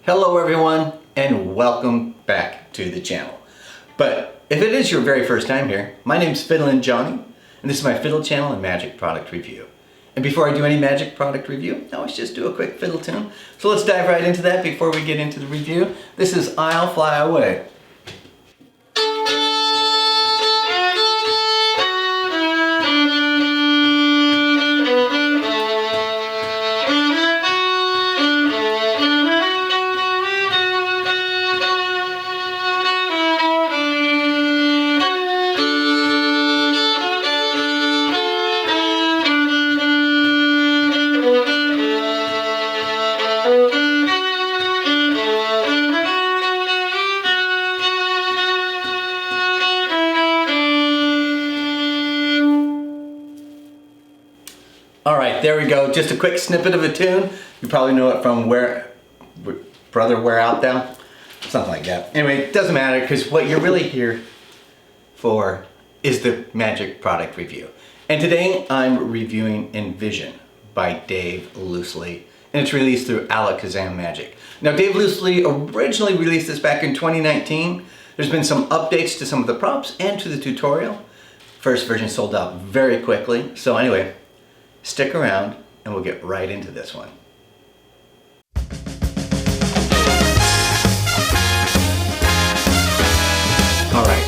Hello everyone and welcome back to the channel. But if it is your very first time here, my name's FiddlinJonny and this is my Fiddle channel and magic product review. And before I do any magic product review, I always just do a quick fiddle tune. So let's dive right into that before we get into the review. This is I'll Fly Away. Alright, there we go. Just a quick snippet of a tune. You probably know it from Brother Wear Out Thou? Something like that. Anyway, it doesn't matter because what you're really here for is the magic product review. And today I'm reviewing Envision by Dave Loosley. And it's released through Alakazam Magic. Now Dave Loosley originally released this back in 2019. There's been some updates to some of the props and to the tutorial. First version sold out very quickly. So anyway, stick around and we'll get right into this one. All right,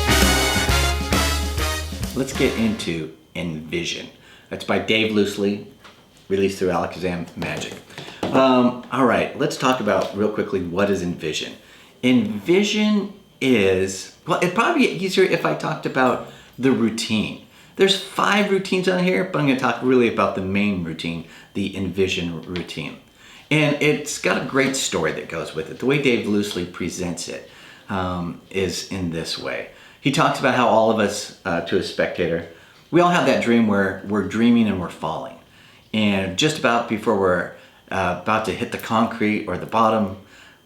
let's get into Envision. That's by Dave Loosley, released through Alakazam Magic. All right, let's talk about real quickly what is Envision. Envision is, well, it'd probably be easier if I talked about the routine. There's 5 routines on here, but I'm going to talk really about the main routine, the Envision routine. And it's got a great story that goes with it. The way Dave Loosley presents it is in this way. He talks about how all of us, to a spectator, we all have that dream where we're dreaming and we're falling. And just about before we're about to hit the concrete or the bottom,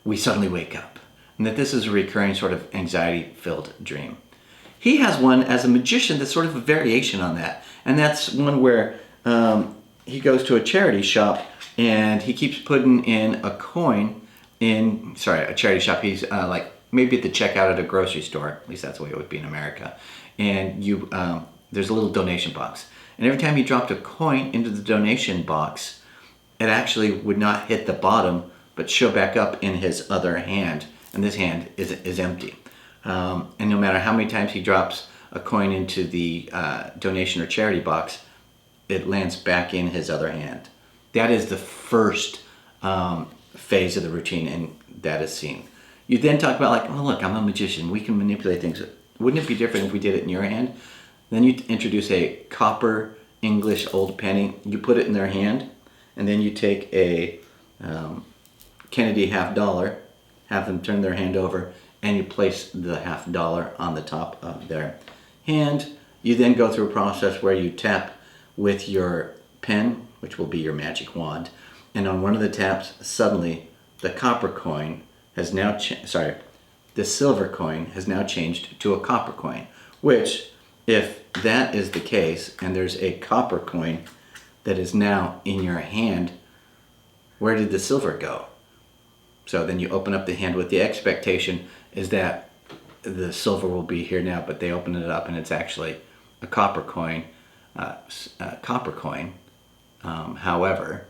we suddenly wake up. And that this is a recurring sort of anxiety-filled dream. He has one as a magician that's sort of a variation on that. And that's one where he goes to a charity shop and he keeps putting in a coin in, a charity shop. He's like maybe at the checkout at a grocery store, at least that's the way it would be in America. And there's a little donation box. And every time he dropped a coin into the donation box, it actually would not hit the bottom, but show back up in his other hand. And this hand is empty. And no matter how many times he drops a coin into the donation or charity box, it lands back in his other hand. That is the first phase of the routine, and that is seen. You then talk about like, oh look, I'm a magician. We can manipulate things. Wouldn't it be different if we did it in your hand? Then you introduce a copper English old penny. You put it in their hand, and then you take a Kennedy $50, have them turn their hand over, and you place the $50 on the top of their hand. You then go through a process where you tap with your pen, which will be your magic wand, and on one of the taps, suddenly the copper coin has now the silver coin has now changed to a copper coin, which, if that is the case, and there's a copper coin that is now in your hand, where did the silver go? So then you open up the hand with the expectation is that the silver will be here now, but they open it up and it's actually a copper coin. However,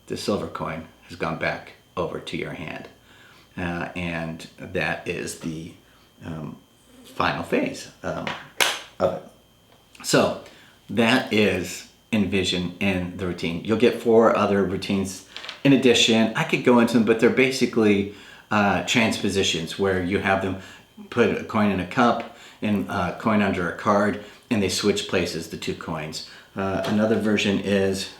the silver coin has gone back over to your hand. And that is the final phase of it. So that is Envision and the routine. You'll get 4 other routines in addition. I could go into them, but they're basically transpositions where you have them put a coin in a cup and a coin under a card, and they switch places, the 2 coins. Another version is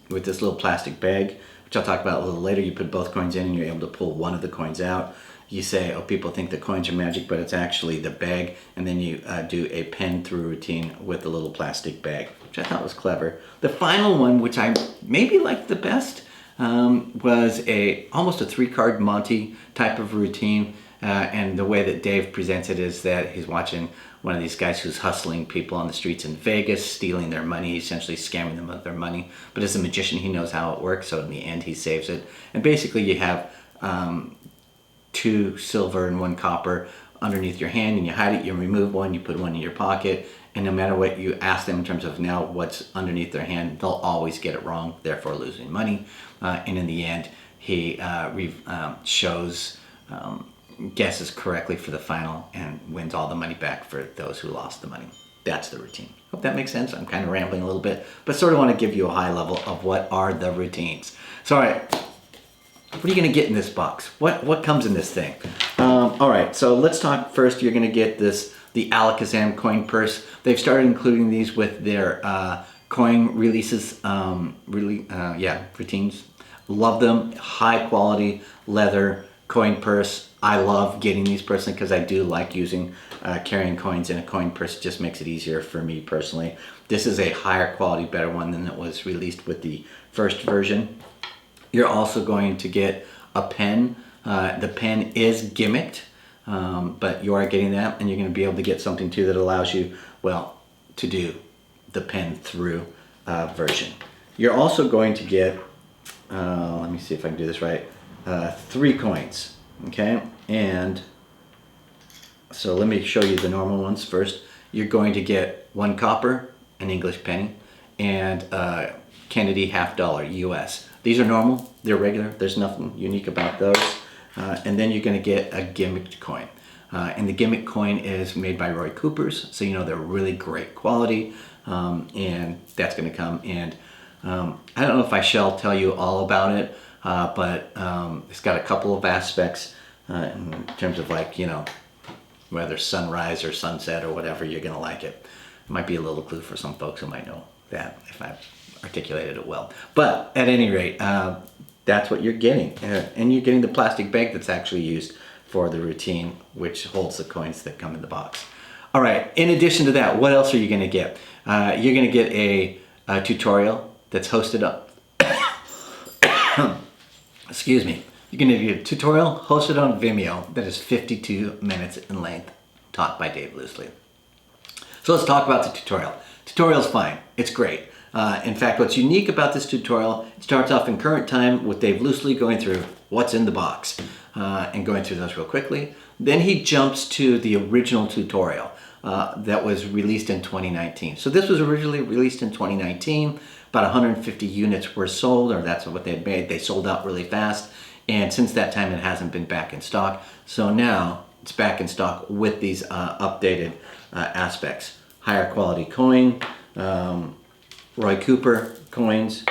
with this little plastic bag, which I'll talk about a little later. You put both coins in and you're able to pull one of the coins out. You say, oh, people think the coins are magic, but it's actually the bag, and then you do a pen through routine with the little plastic bag, which I thought was clever. The final one, which I maybe liked the best, was almost a 3-card Monty type of routine, and the way that Dave presents it is that he's watching one of these guys who's hustling people on the streets in Vegas, stealing their money, essentially scamming them of their money. But as a magician, he knows how it works, so in the end, he saves it. And basically, you have 2 silver and 1 copper underneath your hand, and you hide it, you remove one, you put one in your pocket, and no matter what you ask them in terms of now what's underneath their hand, they'll always get it wrong, therefore losing money. And in the end, he guesses correctly for the final and wins all the money back for those who lost the money. That's the routine. Hope that makes sense. I'm kind of rambling a little bit, but sort of want to give you a high level of what are the routines. So, all right, what are you going to get in this box? What comes in this thing? All right, so let's talk first. You're going to get the Alakazam coin purse. They've started including these with their coin releases, routines. Love them. High quality leather coin purse. I love getting these personally because I do like carrying coins in a coin purse. It just makes it easier for me personally. This is a higher quality, better one than it was released with the first version. You're also going to get a pen. The pen is gimmicked, but you are getting that, and you're going to be able to get something too that allows you, well, to do the pen through version. You're also going to get, let me see if I can do this right, 3 coins, okay? And so let me show you the normal ones first. You're going to get 1 copper, an English penny, and Kennedy $half US. These are normal, they're regular, there's nothing unique about those. And then you're going to get a gimmicked coin. And the gimmick coin is made by Roy Cooper's, so you know they're really great quality. And that's going to come. And I don't know if I shall tell you all about it, but it's got a couple of aspects in terms of, like, you know, whether sunrise or sunset or whatever, you're going to like it. It might be a little clue for some folks who might know that if I've articulated it well. But at any rate, that's what you're getting. And you're getting the plastic bag that's actually used for the routine, which holds the coins that come in the box. All right, in addition to that, what else are you going to get? You're going to get a tutorial that's hosted up. Excuse me. You're going to get a tutorial hosted on Vimeo that is 52 minutes in length, taught by Dave Loosley. So let's talk about the tutorial. Tutorial's fine. It's great. In fact, what's unique about this tutorial, it starts off in current time with Dave Loosley going through what's in the box and going through those real quickly. Then he jumps to the original tutorial that was released in 2019. So this was originally released in 2019. About 150 units were sold, or that's what they had made. They sold out really fast. And since that time, it hasn't been back in stock. So now it's back in stock with these updated aspects. Higher quality coin, Roy Cooper coins,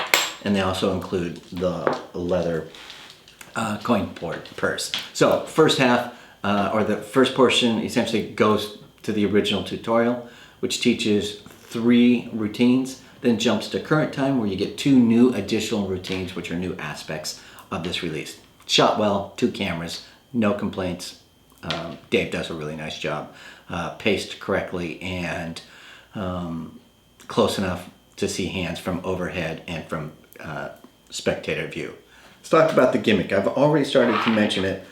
and they also include the leather coin purse. So first half, or the first portion, essentially goes to the original tutorial, which teaches 3 routines, then jumps to current time where you get 2 new additional routines, which are new aspects of this release. Shot well, 2 cameras, no complaints. Dave does a really nice job. Paced correctly and close enough to see hands from overhead and from spectator view. Let's talk about the gimmick. I've already started to mention it.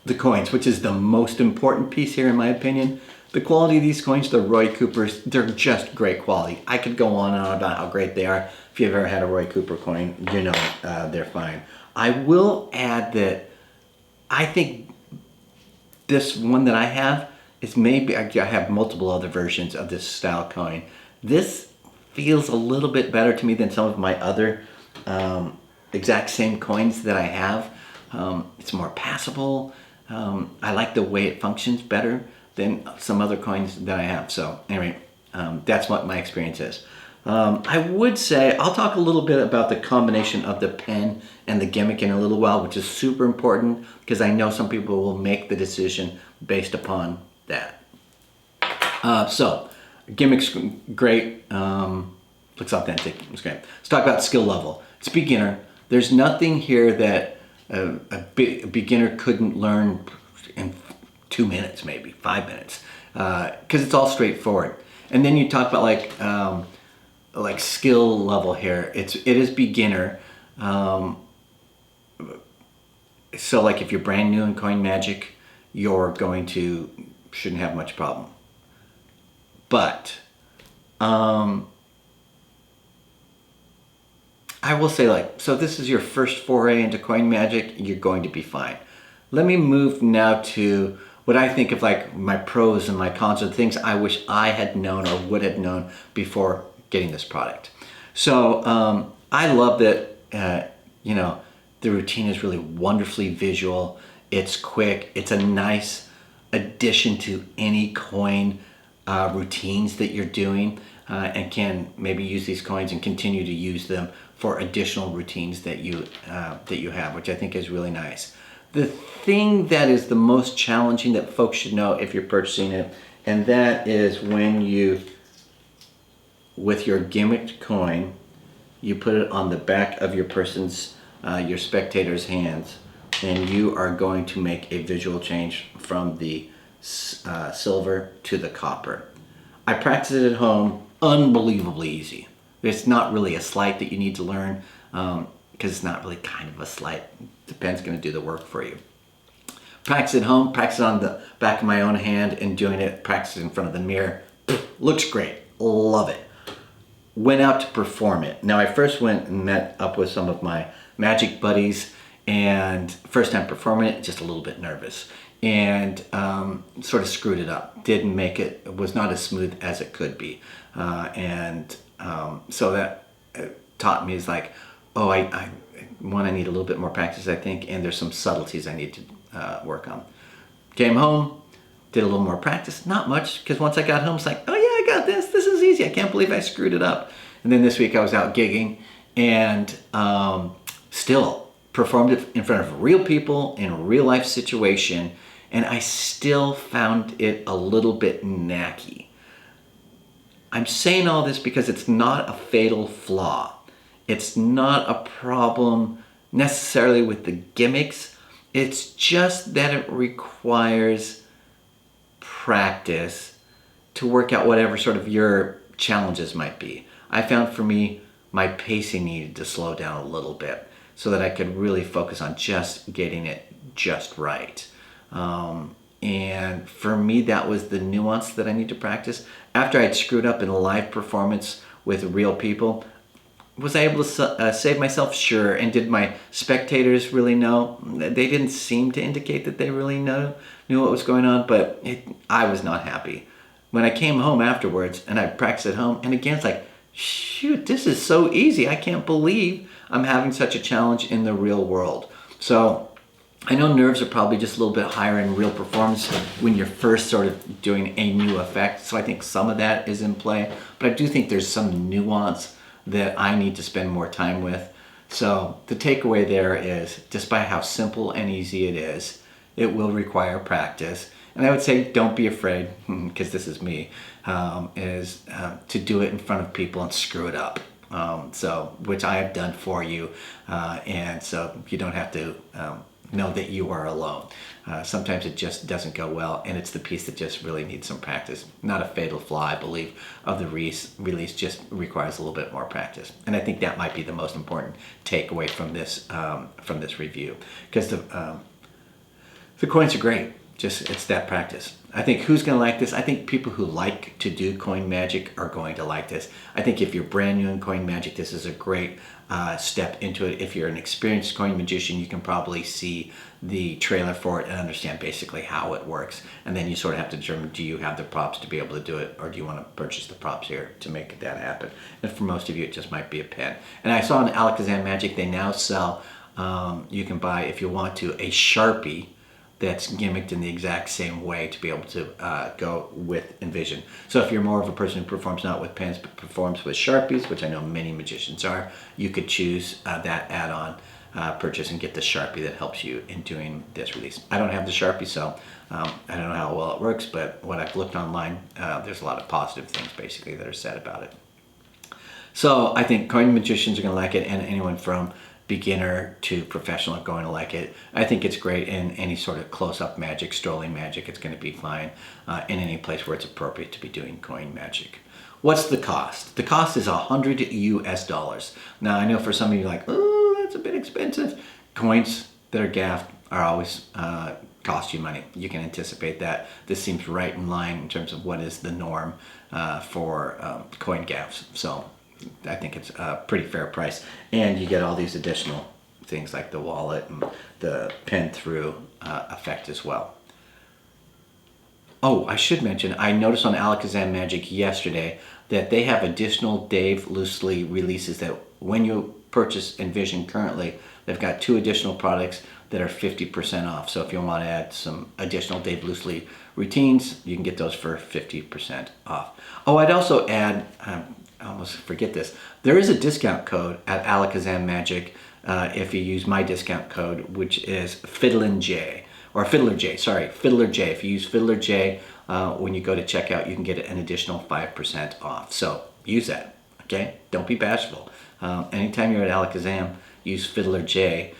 The coins, which is the most important piece here in my opinion. The quality of these coins, the Roy Coopers, they're just great quality. I could go on and on about how great they are. If you've ever had a Roy Cooper coin, you know they're fine. I will add that I think this one that I have is maybe, I have multiple other versions of this style coin. This feels a little bit better to me than some of my other exact same coins that I have. It's more passable. I like the way it functions better than some other coins that I have. So anyway, that's what my experience is. I would say, I'll talk a little bit about the combination of the pen and the gimmick in a little while, which is super important because I know some people will make the decision based upon that. So, gimmick's great, looks authentic, it's great. Let's talk about skill level. It's beginner. There's nothing here that a beginner couldn't learn in 2 minutes, maybe 5 minutes, because it's all straightforward. And then you talk about like skill level here. It is beginner. So like if you're brand new in Coin Magic, shouldn't have much problem. But I will say, so this is your first foray into Coin Magic, you're going to be fine. let me move now to what I think of like my pros and my cons, or the things I wish I had known or would have known before getting this product. So I love that, you know, the routine is really wonderfully visual. It's quick. It's a nice addition to any coin routines that you're doing, and can maybe use these coins and continue to use them for additional routines that you have, which I think is really nice. The thing that is the most challenging that folks should know if you're purchasing it, and that is when you, with your gimmicked coin, you put it on the back of your person's, your spectator's hands, and you are going to make a visual change from the silver to the copper. I practiced it at home, unbelievably easy. It's not really a sleight that you need to learn, because it's not really kind of a sleight. The pen's going to do the work for you. Practice at home, practice on the back of my own hand and doing it, practice in front of the mirror. Looks great, love it. Went out to perform it. Now I first went and met up with some of my magic buddies, and first time performing it, just a little bit nervous, and sort of screwed it up. Didn't make it, it was not as smooth as it could be. So that taught me is like, oh, I need a little bit more practice, I think, and there's some subtleties I need to work on. Came home, did a little more practice, not much, because once I got home, it's like, oh yeah, I got this, this is easy, I can't believe I screwed it up. And then this week I was out gigging, and still performed it in front of real people in a real life situation, and I still found it a little bit knacky. I'm saying all this because it's not a fatal flaw. It's not a problem necessarily with the gimmicks. It's just that it requires practice to work out whatever sort of your challenges might be. I found for me, my pacing needed to slow down a little bit so that I could really focus on just getting it just right. And for me, that was the nuance that I need to practice. After I'd screwed up in a live performance with real people, was I able to save myself? Sure. And did my spectators really know? They didn't seem to indicate that they really knew what was going on, but I was not happy. When I came home afterwards and I practiced at home, and again, it's like, shoot, this is so easy. I can't believe I'm having such a challenge in the real world. So I know nerves are probably just a little bit higher in real performance when you're first sort of doing a new effect. So I think some of that is in play, but I do think there's some nuance that I need to spend more time with. So the takeaway there is, despite how simple and easy it is, it will require practice. And I would say, don't be afraid, because this is me, to do it in front of people and screw it up. Which I have done for you, and so you don't have to know that you are alone. Sometimes it just doesn't go well, and it's the piece that just really needs some practice. Not a fatal flaw, I believe, of the release, just requires a little bit more practice. And I think that might be the most important takeaway from this review, because the coins are great. Just, it's that practice. I think who's going to like this? I think people who like to do coin magic are going to like this. I think if you're brand new in coin magic, this is a great step into it. If you're an experienced coin magician, you can probably see the trailer for it and understand basically how it works. And then you sort of have to determine, do you have the props to be able to do it, or do you want to purchase the props here to make that happen? And for most of you, it just might be a pen. And I saw in Alakazam Magic, they now sell, you can buy, if you want to, a Sharpie that's gimmicked in the exact same way to be able to go with Envision. So if you're more of a person who performs not with pens but performs with Sharpies, which I know many magicians are, you could choose that add-on purchase and get the Sharpie that helps you in doing this release. I don't have the Sharpie, so I don't know how well it works, but what I've looked online, there's a lot of positive things basically that are said about it. So I think coin magicians are going to like it, and anyone from beginner to professional are going to like it. I think it's great in any sort of close-up magic, strolling magic. It's going to be fine in any place where it's appropriate to be doing coin magic. What's the cost? The cost is $100 US. Now I know for some of you like, oh, that's a bit expensive. Coins that are gaffed are always cost you money. You can anticipate that. This seems right in line in terms of what is the norm for coin gaffs. So I think it's a pretty fair price, and you get all these additional things like the wallet and the pen through effect as well. Oh, I should mention, I noticed on Alakazam Magic yesterday that they have additional Dave Loosley releases that when you purchase Envision currently, they've got 2 additional products that are 50% off. So if you want to add some additional Dave Loosley routines, you can get those for 50% off. Oh, I'd also add, I almost forget this, there is a discount code at Alakazam Magic if you use my discount code, which is FiddlinJ. Or FiddlerJ, sorry, FiddlerJ. If you use FiddlerJ, when you go to checkout, you can get an additional 5% off. So use that, okay? Don't be bashful. Anytime you're at Alakazam, use FiddlerJ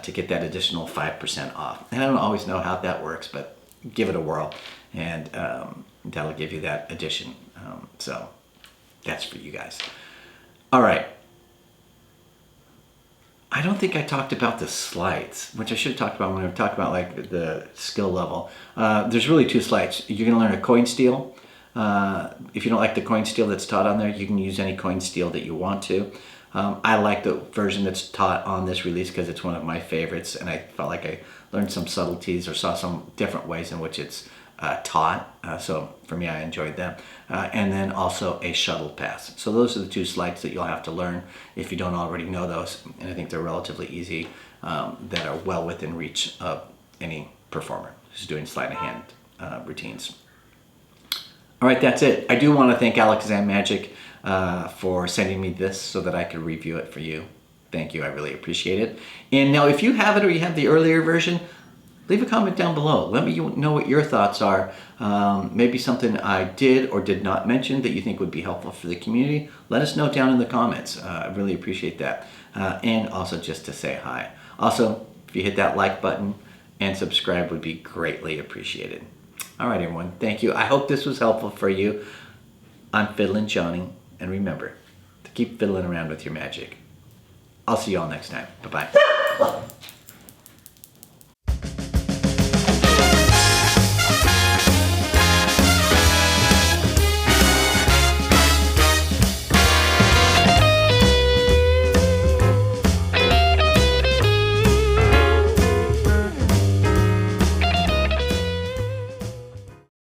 to get that additional 5% off. And I don't always know how that works, but give it a whirl, and that'll give you that addition. So that's for you guys. All right. I don't think I talked about the Sleights, which I should have talked about when we talked about like the skill level. There's really 2 Sleights. You're going to learn a coin steal. If you don't like the coin steal that's taught on there, you can use any coin steal that you want to. I like the version that's taught on this release because it's one of my favorites, and I felt like I learned some subtleties or saw some different ways in which it's taught. So for me, I enjoyed them. And then also a shuttle pass. So those are the 2 Sleights that you'll have to learn if you don't already know those. And I think they're relatively easy, that are well within reach of any performer who's doing sleight of hand routines. All right, that's it. I do want to thank Alakazam Magic for sending me this so that I could review it for you. Thank you, I really appreciate it. And now if you have it or you have the earlier version, leave a comment down below. Let me know what your thoughts are. Maybe something I did or did not mention that you think would be helpful for the community. Let us know down in the comments. I really appreciate that. And also just to say hi. Also, if you hit that like button and subscribe would be greatly appreciated. All right, everyone. Thank you. I hope this was helpful for you. I'm FiddlinJonny. And remember to keep fiddling around with your magic. I'll see you all next time. Bye-bye.